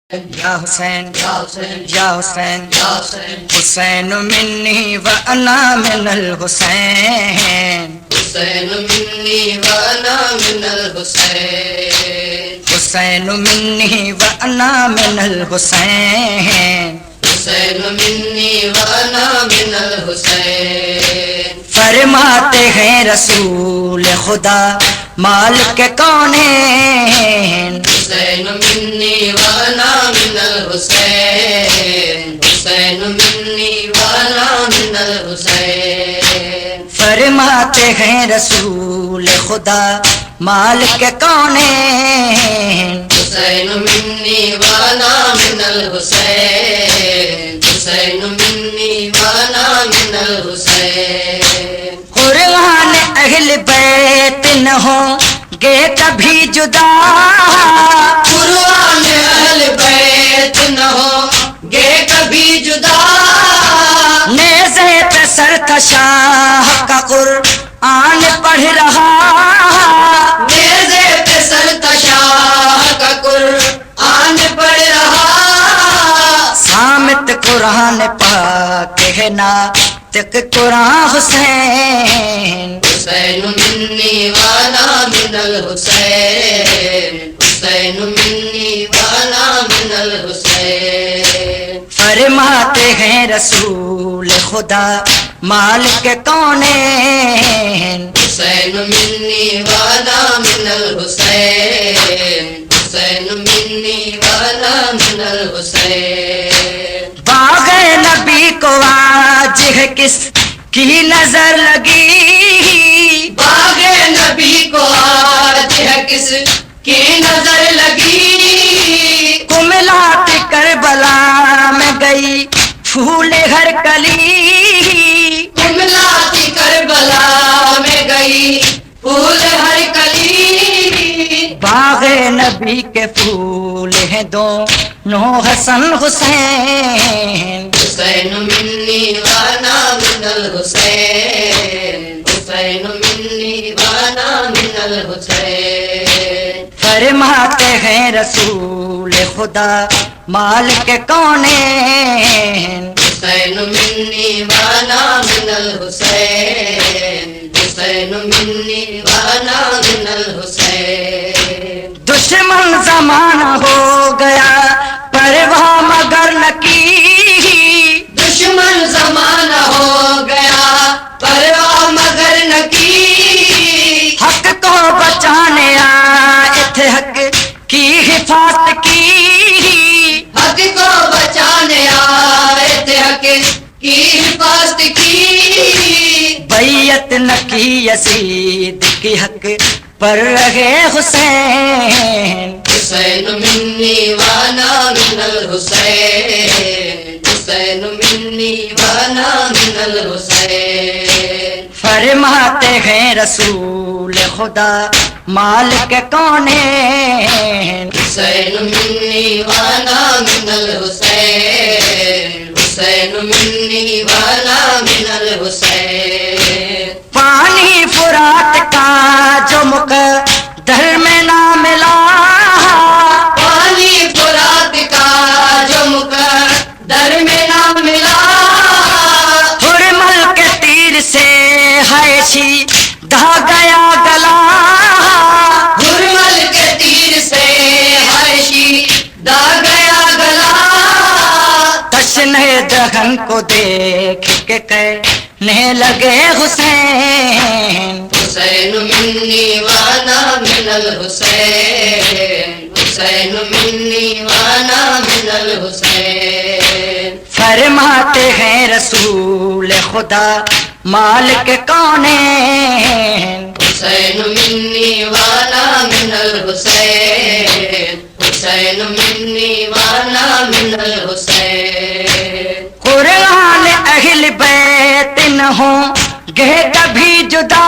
یا حسین یا حسین حسین منی وانا من الحسین حسین منی وانا من الحسین حسین منی وانا من الحسین حسین منی وانا من الحسین فرماتے ہیں رسول خدا مالک کونین حسین منی وانا من الحسین حسین منی وانا من الحسین فرماتے ہیں رسول خدا مالک کونین حسین منی وانا من الحسین حسین منی وانا من الحسین قرآن اہل بیت نہ ہوں گے کبھی جدا قرآن اہل بیت نہ ہو گے کبھی جدا نیزے پہ سر تھا شاہ کا قرآن پڑھ رہا نیزے پہ سر تشاہ کا قرآن پڑھ رہا سامت قرآن پاک ہے ناطق قرآن حسین حسین منی وانا من الحسین حسین منی وانا من الحسین فرماتے ہیں رسول خدا مالک کونین حسین منی وانا من الحسین حسین منی وانا من الحسین باغ نبی کو آج ہے کس کی نظر لگی باغ نبی کو آج ہے کس کی نظر لگی کملات کربلا میں گئی پھول ہر کلی کملاتی کربلا میں گئی پھول ہر کلی باغ نبی کے پھول ہیں دونوں حسن حسین حسین منی وانا من الحسین حسین منی وانا من الحسین فرماتے ہیں رسول خدا مالک کونین حسین منی وانا من الحسین حسین منی وانا من الحسین دشمن زمانہ ہو گیا پرواہ مگر نہ کی دشمن زمانہ ہو گیا پرواہ مگر نہ کی حق کو بچانے آئے تھے حق کی حفاظت کی حق کو بچانے آئے تھے حق کی حفاظت کی بیعت نہ کی یزید کی حق پر رہے حسین حسین منی وانا من الحسین حسین منی وانا من الحسین فرماتے ہیں رسول خدا مالک کونین حسین منی وانا من الحسین حسین منی وانا من الحسین پانی فرات کا جو مقدر میں نہ ملا پانی فرات کا جو مقدر میں نہ ملا حرمل کے تیر سے حیشی دھا گیا گلا حرمل کے تیر سے حیشی دا گیا گلا تشنہ دہن کو دیکھ کے کہنے لگے حسین حسین منی وانا من الحسین حسین منی وانا من الحسین فرماتے ہیں رسول خدا مالک کونین حسین منی وانا من الحسین حسین منی وانا من الحسین قرآن اہل بیت نہ ہوں گے کبھی جدا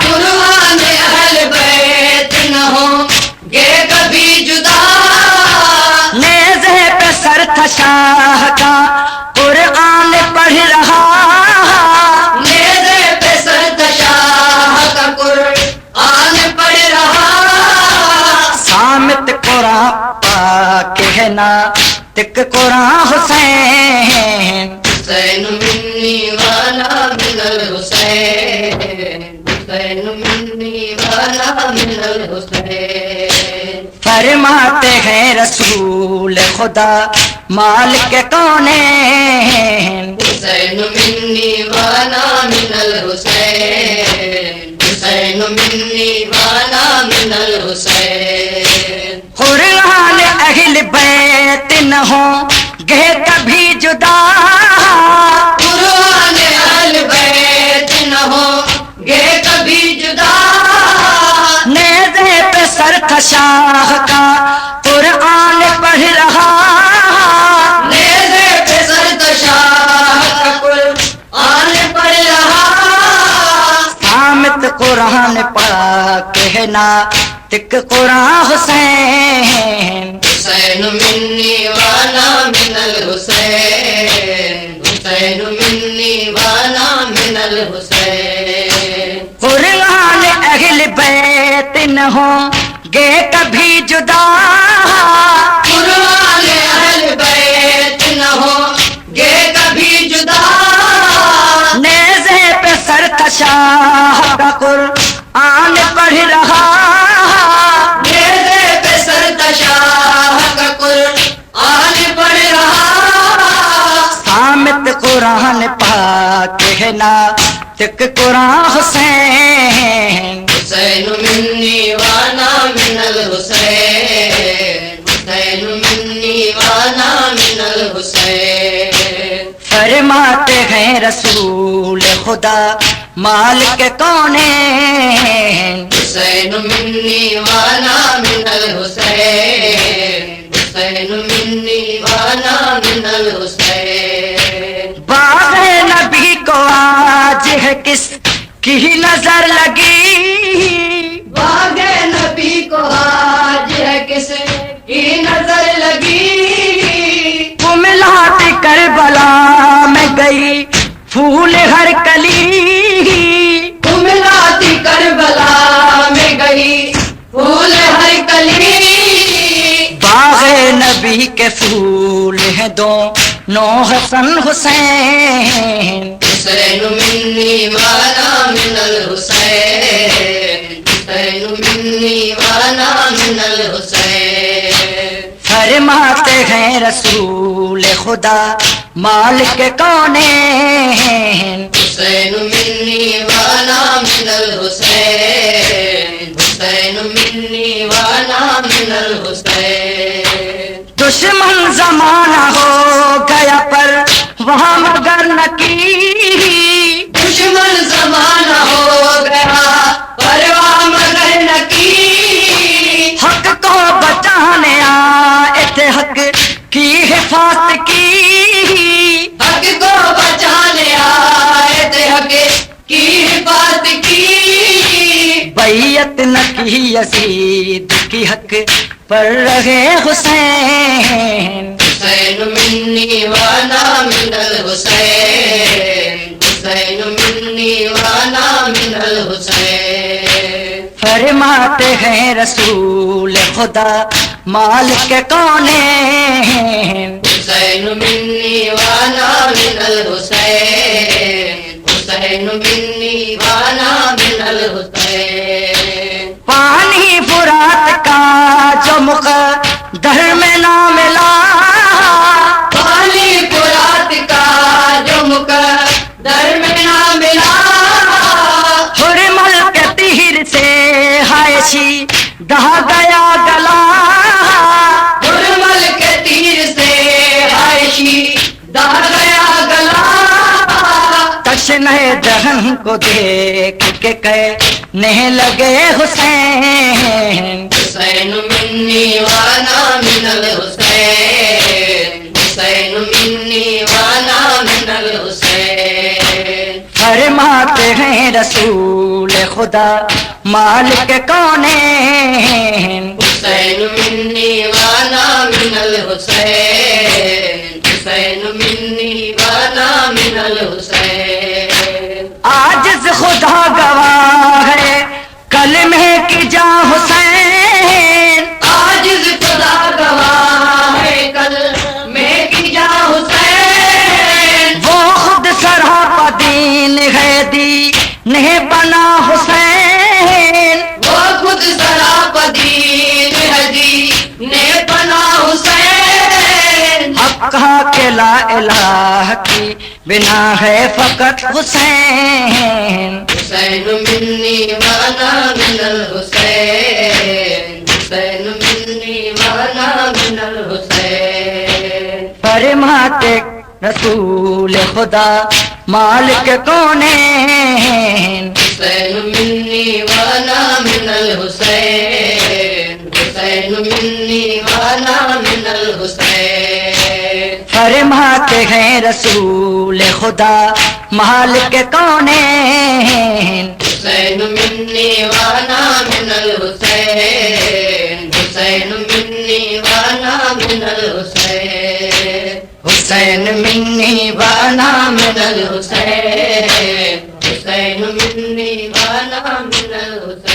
قرآن اہل بیت نہ ہوں گے کبھی جدا نیزے پہ سر تھا شاہ کا قرآن پڑھ رہا نیزے پہ سر تشاہ کا قرآن پڑھ رہا سامت قرآن پاک کہنا تک قرآن حسین حسین منی والا من الحسین حسین منی والا من الحسین فرماتے ہیں رسول خدا مالک کونین حسین منی والا من الحسین حسین منی والا من الحسین قرآن اہل بیت نہ ہوں گے کبھی جدا قرآن اہل بیت نہ ہوں گے کبھی جدا نیزے پہ سر تھا شاہ کا قرآن پڑھ رہا نیزے پہ سر تشاہ کا قرآن پڑھ رہا سامت قرآن پڑھا کہنا تک قرآن حسین حسین منی والا من الحسین حسین منی والا من الحسین قرآن اہل بیت نہ ہوں گے کبھی جدا قرآن اہل بیت نہ ہوں گے کبھی جدا نیزے پہ سر تھا شاہ کا قرآن پڑھ رہا نیزے پہ سر تشاہ کا قرآن پڑھ رہا سامت قرآن پاک کہنا تک قرآن حسین حسین منی والا من الحسین حسین منی والا من الحسین فرماتے ہیں رسول خدا مالک کونین حسین منی والا من الحسین حسین منی والا من الحسین باغ نبی کو آج ہے کس کی نظر لگی باغ نبی کو آج ہے کس کی نظر لگی کملات کربلا میں گئی پھول ہر کلی کملاتی کربلا میں گئی پھول ہر کلی باغ نبی کے پھول ہیں دونوں حسن حسین حسین منی والا من الحسین حسین منی والا من الحسین فرماتے ہیں رسول خدا مالک کونین حسین منی والا من الحسین حسین منی والا من الحسین دشمن زمانہ ہو گیا پر وہاں مگر نہ کی دشمن زمانہ ہو گیا پرواہ مگر نہ کی حق کو بچانے آئے تھے حق کی حفاظت کی حق کو بچانے آئے تھے حق کی حفاظت کی بیعت نہ کی یزید کی حق پر رہے حسین حسین منی والا من الحسین حسین منی والا من الحسین فرماتے ہیں رسول خدا مالک کونین حسین منی والا من الحسین حسین منی والا من الحسین پانی فرات کا جو مقدر میں نہ ملا پانی فرات کا جو مقدر میں نہ ملا حرمل کے تیر سے حائشی دہا گیا گلا حرمل کے تیر سے عائشی دہا گیا گلا تشنہ دہن کو دیکھ کے کہنے لگے حسین حسین منی والا من الحسین حسین منی والا من الحسین فرماتے ہیں رسول خدا مالک کونین حسین منی والا من الحسین حسین منی والا من الحسین عاجز خدا گواہ ہے کلمے کی جا حسین عاجز خدا گواہ ہے نہیں بنا حسین وہ خود سراپدین ہے جی نے بنا حسین حق کہا کہ لا الہ کی بنا ہے فقط حسین حسین منی وانا من الحسین حسین منی وانا من الحسین فرماتے رسول خدا مالک کونین حسین منی وانا من الحسین حسین منی وانا من الحسین فرماتے ہیں رسول خدا مالک کونین حسین منی وانا من الحسین حسین منی وانا من الحسین حسین منی وانا من الحسین حسین منی وانا من الحسین